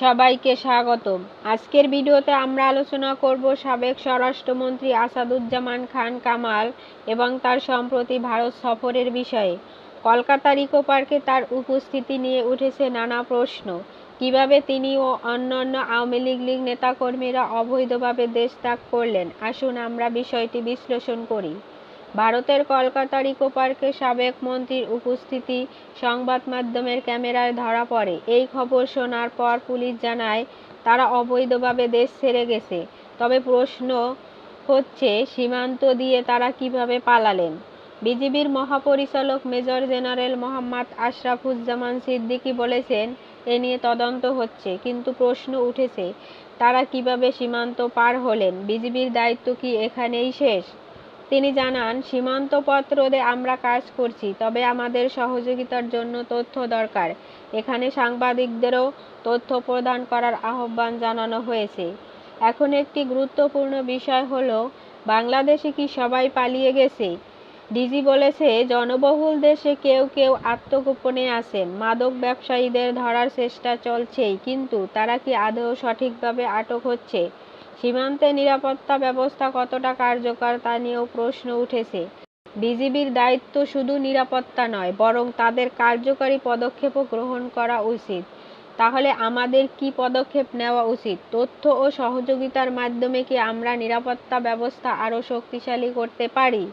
সবাইকে স্বাগতম। আজকের ভিডিওতে আমরা আলোচনা করব সাবেক স্বরাষ্ট্রমন্ত্রী আসাদুজ্জামান খান কামাল এবং তার সম্প্রতি ভারত সফরের বিষয়ে। কলকাতার ইকো পার্কে তার উপস্থিতি নিয়ে উঠেছে নানা প্রশ্ন। কিভাবে তিনি ও অন্যান্য আওয়ামী লীগ নেতাকর্মীরা অবৈধভাবে দেশ ত্যাগ করলেন, আসুন আমরা বিষয়টি বিশ্লেষণ করি। ভারতের কলকাতার ইকো পার্কে সাবেক মন্ত্রীর উপস্থিতি সংবাদ মাধ্যমের ক্যামেরায় ধরা পড়ে। এই খবর শোনার পর পুলিশ জানায় তারা অবৈধভাবে দেশ ছেড়ে গেছে। তবে প্রশ্ন হচ্ছে, সীমান্ত দিয়ে তারা কিভাবে পালালেন? বিজিবির মহাপরিচালক মেজর জেনারেল মোহাম্মদ আশরাফুজ্জামান সিদ্দিকী বলেছেন, এ নিয়ে তদন্ত হচ্ছে, কিন্তু প্রশ্ন উঠেছে তারা কিভাবে সীমান্ত পার হলেন? বিজিবির দায়িত্ব কি এখানেই শেষ? তিনি জানান, সীমান্ত পথ রোধে আমরা কাজ করছি, তবে আমাদের সহযোগিতার জন্য তথ্য দরকার। এখানে সাংবাদিকদেরও তথ্য প্রদান করার আহ্বান জানানো হয়েছে। এখন একটি গুরুত্বপূর্ণ বিষয় হলো, বাংলাদেশে কি সবাই পালিয়ে গেছে? ডিজি বলেছে, জনবহুল দেশে কেউ কেউ আত্মগোপনে আছেন। মাদক ব্যবসায়ীদের ধরার চেষ্টা চলছেই, কিন্তু তারা কি আদৌ সঠিকভাবে আটক হচ্ছে? সীমান্তে নিরাপত্তা ব্যবস্থা কতটা কার্যকর তা নিয়েও প্রশ্ন উঠেছে। বিজিবির দায়িত্ব শুধু নিরাপত্তা নয়, বরং তাদের কার্যকরী পদক্ষেপও গ্রহণ করা উচিত। তাহলে আমাদের কি পদক্ষেপ নেওয়া উচিত? তথ্য ও সহযোগিতার মাধ্যমে কি আমরা নিরাপত্তা ব্যবস্থা আরও শক্তিশালী করতে পারি?